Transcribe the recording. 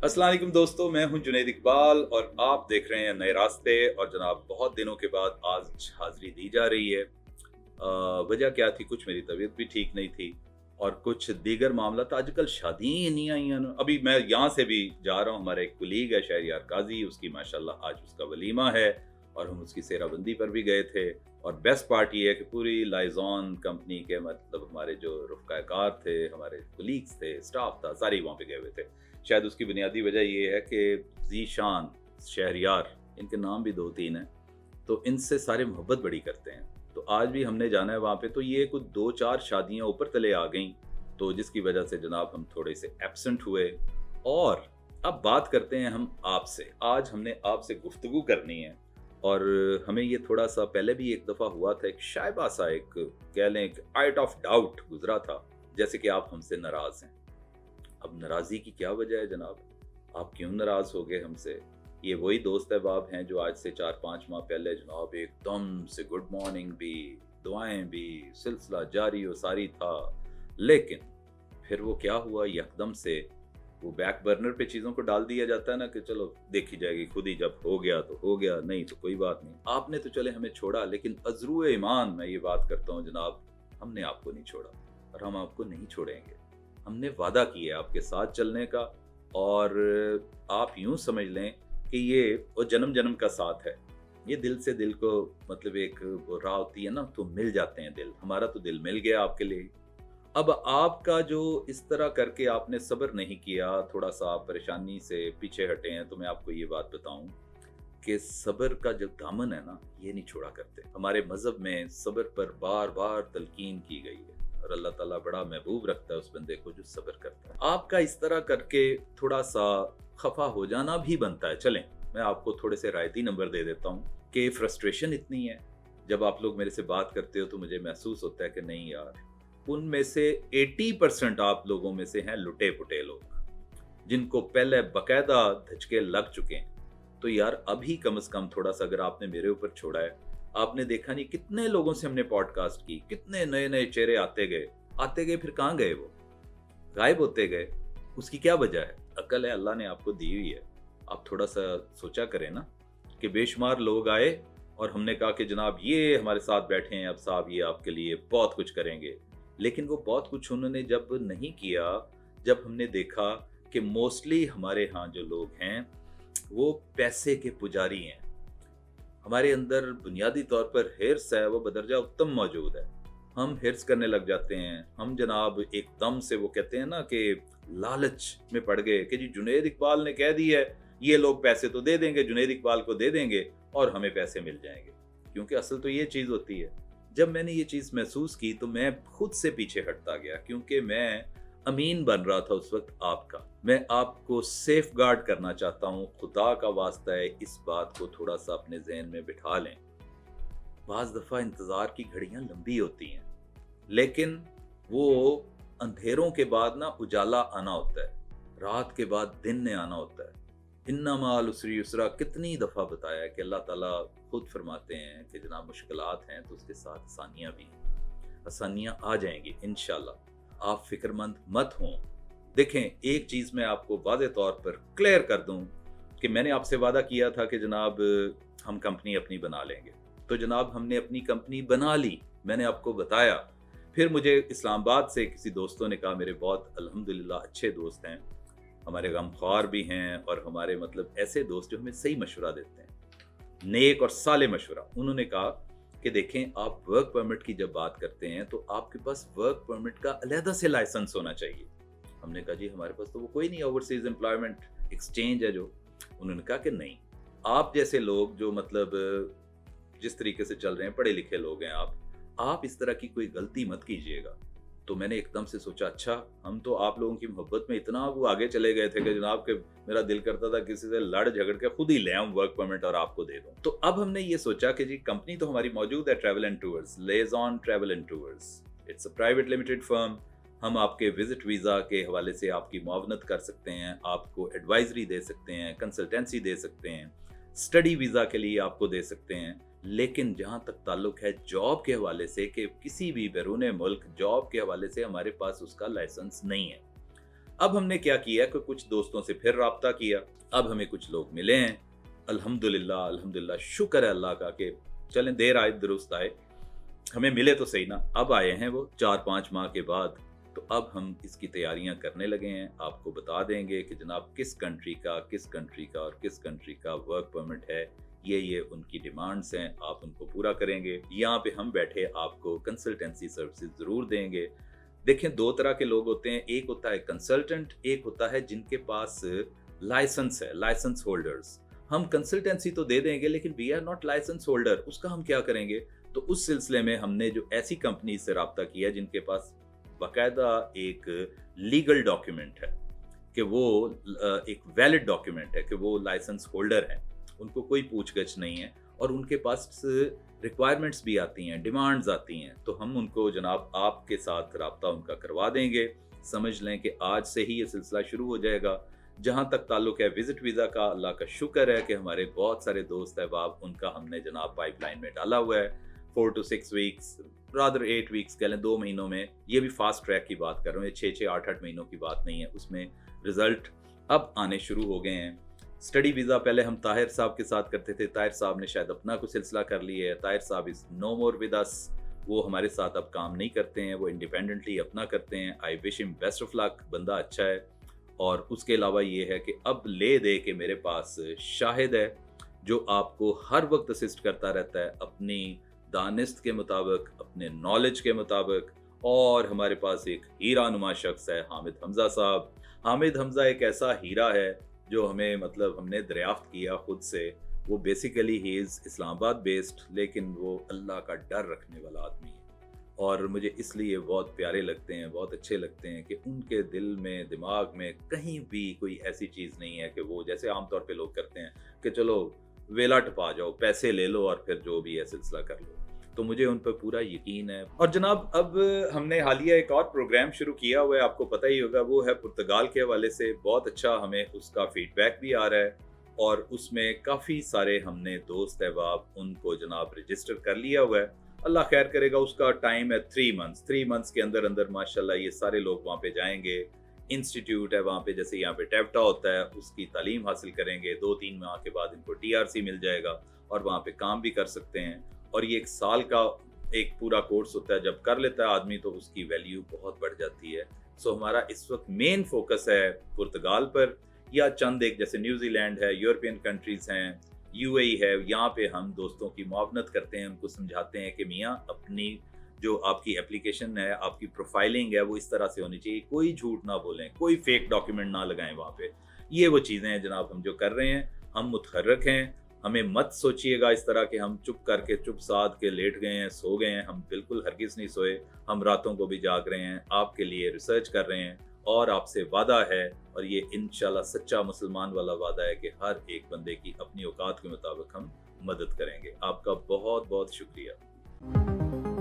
अस्सलाम वालेकुम दोस्तों, मैं हूं जुनैद इकबाल और आप देख रहे हैं नए रास्ते। और जनाब, बहुत दिनों के बाद आज हाज़िरी दी जा रही है। वजह क्या थी? कुछ मेरी तबीयत भी ठीक नहीं थी और कुछ दीगर मामला था। आजकल शादियाँ ही नहीं आई हैं ना। अभी मैं यहाँ से भी जा रहा हूँ, हमारा एक कुलीग है शहरयार काजी, उसकी माशाल्लाह आज उसका वलीमा है और हम उसकी सेहराबंदी पर भी गए थे। और बेस्ट पार्ट ये है कि पूरी लाइजॉन कंपनी के मतलब हमारे जो रफ़ाकार थे, हमारे कुलीग्स थे, स्टाफ था, सारे वहाँ पे गए हुए थे। शायद उसकी बुनियादी वजह ये है कि ज़ीशान, शहरयार, इनके नाम भी 2-3 हैं, तो इनसे सारे मोहब्बत बड़ी करते हैं। तो आज भी हमने जाना है वहाँ पे, तो ये कुछ 2-4 शादियाँ ऊपर तले आ गईं, तो जिसकी वजह से जनाब हम थोड़े से एब्सेंट हुए। और अब बात करते हैं हम आपसे। आज हमने आपसे गुफ्तगू करनी है और हमें ये थोड़ा-सा पहले भी एक दफ़ा हुआ था, एक शायबा-सा एक कह लें एक आइट ऑफ डाउट गुज़रा था, जैसे कि आप हमसे नाराज़ हैं। अब नाराज़गी की क्या वजह है जनाब? आप क्यों नाराज़ हो गए हमसे? ये वही दोस्त अहबाब हैं जो आज से 4-5 माह पहले जनाब एकदम से गुड मॉर्निंग भी, दुआएँ भी, सिलसिला जारी व सारी था। लेकिन फिर वो क्या हुआ, यकदम से वो बैक बर्नर पे चीज़ों को डाल दिया जाता है ना कि चलो देखी जाएगी, खुद ही जब हो गया तो हो गया, नहीं तो कोई बात नहीं। आपने तो चले हमें छोड़ा, लेकिन अज़्रुए ईमान मैं ये बात करता हूँ जनाब, हमने आपको नहीं छोड़ा और हम आपको नहीं छोड़ेंगे। हमने वादा किया है आपके साथ चलने का और आप यूँ समझ लें कि ये वो जन्म-जन्म का साथ है। ये दिल से दिल को मतलब एक वो राह होती है ना, तो मिल जाते हैं दिल। हमारा तो दिल मिल गया आपके लिए। अब आपका जो इस तरह करके आपने सब्र नहीं किया, थोड़ा-सा आप परेशानी से पीछे हटे हैं, तो मैं आपको ये बात बताऊँ कि सब्र का जो दामन है ना, ये नहीं छोड़ा करते। हमारे मज़हब में सब्र पर बार-बार तलकीन की गई है और अल्लाह ताला बड़ा महबूब रखता है उस बंदे को जो सब्र करता है। आपका इस तरह करके थोड़ा-सा खफ़ा हो जाना भी बनता है। चलें, मैं आपको थोड़े से रायती नंबर दे देता हूँ कि फ्रस्ट्रेशन इतनी है, जब आप लोग मेरे से बात करते हो तो मुझे महसूस होता है कि नहीं यार, उनमें से 80% आप लोगों में से हैं लुटे-पुटे लोग, जिनको पहले बाकायदा धचके लग चुके हैं। तो यार अभी कम से कम थोड़ा-सा अगर आपने मेरे ऊपर छोड़ा है, आपने देखा नहीं कितने लोगों से हमने पॉडकास्ट की, कितने नए-नए चेहरे आते गए फिर कहाँ गए वो? गायब होते गए। उसकी क्या वजह है? अक्ल है अल्लाह ने आपको दी हुई है। आप थोड़ा-सा सोचा करें ना कि बेशुमार लोग आए और हमने कहा कि जनाब ये हमारे साथ बैठे हैं, अब साहब ये आपके लिए बहुत कुछ करेंगे। लेकिन वो बहुत कुछ उन्होंने जब नहीं किया, जब हमने देखा कि मोस्टली हमारे यहाँ जो लोग हैं, वो पैसे के पुजारी हैं। हमारे अंदर बुनियादी तौर पर हिर्स है, वो बदरजा उत्तम मौजूद है। हम हिर्स करने लग जाते हैं। हम जनाब एकदम से वो कहते हैं ना कि लालच में पड़ गए कि जी जुनैद इकबाल ने कह दिया है, ये लोग पैसे तो दे देंगे, जुनैद इकबाल को दे देंगे और हमें पैसे मिल जाएंगे। क्योंकि असल तो ये चीज़ होती है। जब मैंने ये चीज़ महसूस की तो मैं खुद से पीछे हटता गया, क्योंकि मैं अमीन बन रहा था उस वक्त आपका। मैं आपको सेफ गार्ड करना चाहता हूँ। खुदा का वास्ता है, इस बात को थोड़ा सा अपने जहन में बिठा लें। बाज़ दफ़ा इंतज़ार की घड़ियाँ लंबी होती हैं, लेकिन वो अंधेरों के बाद ना उजाला आना होता है, रात के बाद दिन ने आना होता है। इन्ना माल उसरी युसरा कितनी दफ़ा बताया है कि अल्लाह ताला खुद फरमाते हैं कि जनाब मुश्किलात हैं तो उसके साथ आसानियाँ भी हैं। आसानियाँ आ जाएंगी इंशाल्लाह, आप फिक्रमंद मत हों। देखें, एक चीज़ मैं आपको वाज़े तौर पर क्लियर कर दूं कि मैंने आपसे वादा किया था कि जनाब हम कंपनी अपनी बना लेंगे। तो जनाब हमने अपनी कंपनी बना ली, मैंने आपको बताया। फिर मुझे इस्लामाबाद से किसी दोस्तों ने कहा, मेरे बहुत अल्हम्दुलिल्लाह अच्छे दोस्त हैं, हमारे गमख्वार भी हैं और हमारे मतलब ऐसे दोस्त जो हमें सही मशवरा देते हैं, नेक और साले मशवरा। उन्होंने कहा कि देखें, आप वर्क परमिट की जब बात करते हैं तो आपके पास वर्क परमिट का अलहदा से लाइसेंस होना चाहिए। हमने कहा जी हमारे पास तो वो कोई नहीं, ओवरसीज एम्प्लॉयमेंट एक्सचेंज है जो। उन्होंने कहा कि नहीं, आप जैसे लोग जो मतलब जिस तरीके से चल रहे हैं, पढ़े लिखे लोग हैं आप इस तरह की कोई गलती मत कीजिएगा। तो मैंने एकदम से सोचा, अच्छा हम तो आप लोगों की मोहब्बत में इतना वो आगे चले गए थे कि जनाब के मेरा दिल करता था किसी से लड़ झगड़ के खुद ही ले आऊं वर्क परमिट और आपको दे दूं। तो अब हमने ये सोचा कि जी कंपनी तो हमारी मौजूद है, ट्रैवल एंड टूर्स, लेजॉन travel and tours, it's a private limited firm. हम आपके विजिट वीज़ा के हवाले से आपकी मुआवनत कर सकते हैं, आपको एडवाइजरी दे सकते हैं, कंसल्टेंसी दे सकते हैं, स्टडी वीज़ा के लिए आपको दे सकते हैं। लेकिन जहाँ तक ताल्लुक है जॉब के हवाले से कि किसी भी बैरून मुल्क जॉब के हवाले से हमारे पास उसका लाइसेंस नहीं है। अब हमने क्या किया कि कुछ दोस्तों से फिर राब्ता किया, अब हमें कुछ लोग मिले हैं, अल्हम्दुलिल्लाह अल्हम्दुलिल्लाह, शुक्र है अल्लाह का कि चलें देर आए दुरुस्त आए, हमें मिले तो सही ना। अब आए हैं वो 4-5 माह के बाद, तो अब हम इसकी तैयारियां करने लगे हैं। आपको बता देंगे कि जनाब किस कंट्री का और किस कंट्री का वर्क परमिट है, ये उनकी डिमांड्स हैं, आप उनको पूरा करेंगे। यहाँ पे हम बैठे आपको कंसल्टेंसी सर्विसेज ज़रूर देंगे। देखें, 2 तरह के लोग होते हैं, एक होता है कंसल्टेंट, एक होता है जिनके पास लाइसेंस है, लाइसेंस होल्डर्स। हम कंसल्टेंसी तो दे देंगे लेकिन we are not license holder, उसका हम क्या करेंगे? तो उस सिलसिले में हमने जो ऐसी कंपनी से रब्ता किया जिनके पास बाकायदा एक लीगल डॉक्यूमेंट है कि वो एक वैलिड डॉक्यूमेंट है कि वो लाइसेंस होल्डर है, उनको कोई पूछगछ नहीं है और उनके पास रिक्वायरमेंट्स भी आती हैं, डिमांड्स आती हैं, तो हम उनको जनाब आपके साथ रब्ता उनका करवा देंगे। समझ लें कि आज से ही ये सिलसिला शुरू हो जाएगा। जहाँ तक ताल्लुक है विजिट वीज़ा का, अल्लाह का शुक्र है कि हमारे बहुत सारे दोस्त अहबाब, उनका हमने जनाब पाइपलाइन में डाला हुआ है। 4 to 6 वीक्स, रादर 8 वीक्स कह लें, 2 महीनों में, ये भी फास्ट ट्रैक की बात कर रहा हूँ, ये 6-6, 8-8 महीनों की बात नहीं है, उसमें रिजल्ट अब आने शुरू हो गए हैं। स्टडी वीज़ा पहले हम ताहिर साहब के साथ करते थे, ताहिर साहब ने शायद अपना कुछ सिलसिला कर लिया है, ताहिर साहब is no more with us, वो हमारे साथ अब काम नहीं करते हैं, वो इंडिपेंडेंटली अपना करते हैं। I wish him best of luck, बंदा अच्छा है। और उसके अलावा ये है कि अब ले दे के मेरे पास शाहिद है जो आपको हर वक्त असिस्ट करता रहता है अपनी दानिस्त के मुताबिक, अपने नॉलेज के मुताबिक। और हमारे पास एक हीरा नुमा शख्स है, हामिद हमजा साहब। हामिद हमजा एक ऐसा हीरा है जो हमें मतलब हमने दरियाफ्त किया खुद से। वो basically he is Islamabad based, लेकिन वो अल्लाह का डर रखने वाला आदमी है और मुझे इसलिए बहुत प्यारे लगते हैं, बहुत अच्छे लगते हैं कि उनके दिल में, दिमाग में कहीं भी कोई ऐसी चीज़ नहीं है कि वो जैसे आमतौर पे लोग करते हैं कि चलो वेला टपा जाओ, पैसे ले लो और फिर जो भी है सिलसिला कर लो। तो मुझे उन पर पूरा यकीन है। और जनाब अब हमने हालिया एक और प्रोग्राम शुरू किया हुआ है, आपको पता ही होगा, वो है पुर्तगाल के हवाले से। बहुत अच्छा हमें उसका फीडबैक भी आ रहा है और उसमें काफ़ी सारे हमने दोस्त अहबाब उनको जनाब रजिस्टर कर लिया हुआ है। अल्लाह खैर करेगा, उसका टाइम है 3 मंथ्स। 3 मंथ्स के अंदर अंदर माशाल्लाह ये सारे लोग वहाँ पे जाएंगे। इंस्टीट्यूट है वहाँ पे, जैसे यहाँ पे टेप्टा होता है, उसकी तालीम हासिल करेंगे। 2-3 माह के बाद इनको TRC मिल जाएगा और वहाँ पे काम भी कर सकते हैं। और ये 1 साल का एक पूरा कोर्स होता है, जब कर लेता है आदमी तो उसकी वैल्यू बहुत बढ़ जाती है। सो हमारा इस वक्त मेन फोकस है पुर्तगाल पर, या चंद एक जैसे न्यूजीलैंड है, यूरोपियन कंट्रीज़ हैं, UAE है, यहाँ पे हम दोस्तों की मुआवनत करते हैं, उनको समझाते हैं कि मियाँ अपनी जो आपकी एप्लीकेशन है, आपकी प्रोफाइलिंग है, वो इस तरह से होनी चाहिए, कोई झूठ ना बोलें, कोई फेक डॉक्यूमेंट ना लगाएं वहाँ पे। ये वो चीज़ें हैं जनाब हम जो कर रहे हैं। हम मुतहर्रिक हैं, हमें मत सोचिएगा इस तरह कि हम चुप करके, चुप साध के लेट गए हैं, सो गए हैं। हम बिल्कुल हरगिज़ नहीं सोए, हम रातों को भी जाग रहे हैं, आपके लिए रिसर्च कर रहे हैं और आपसे वादा है, और ये इंशाल्लाह सच्चा मुसलमान वाला वादा है कि हर एक बंदे की अपनी औकात के मुताबिक हम मदद करेंगे। आपका बहुत बहुत शुक्रिया।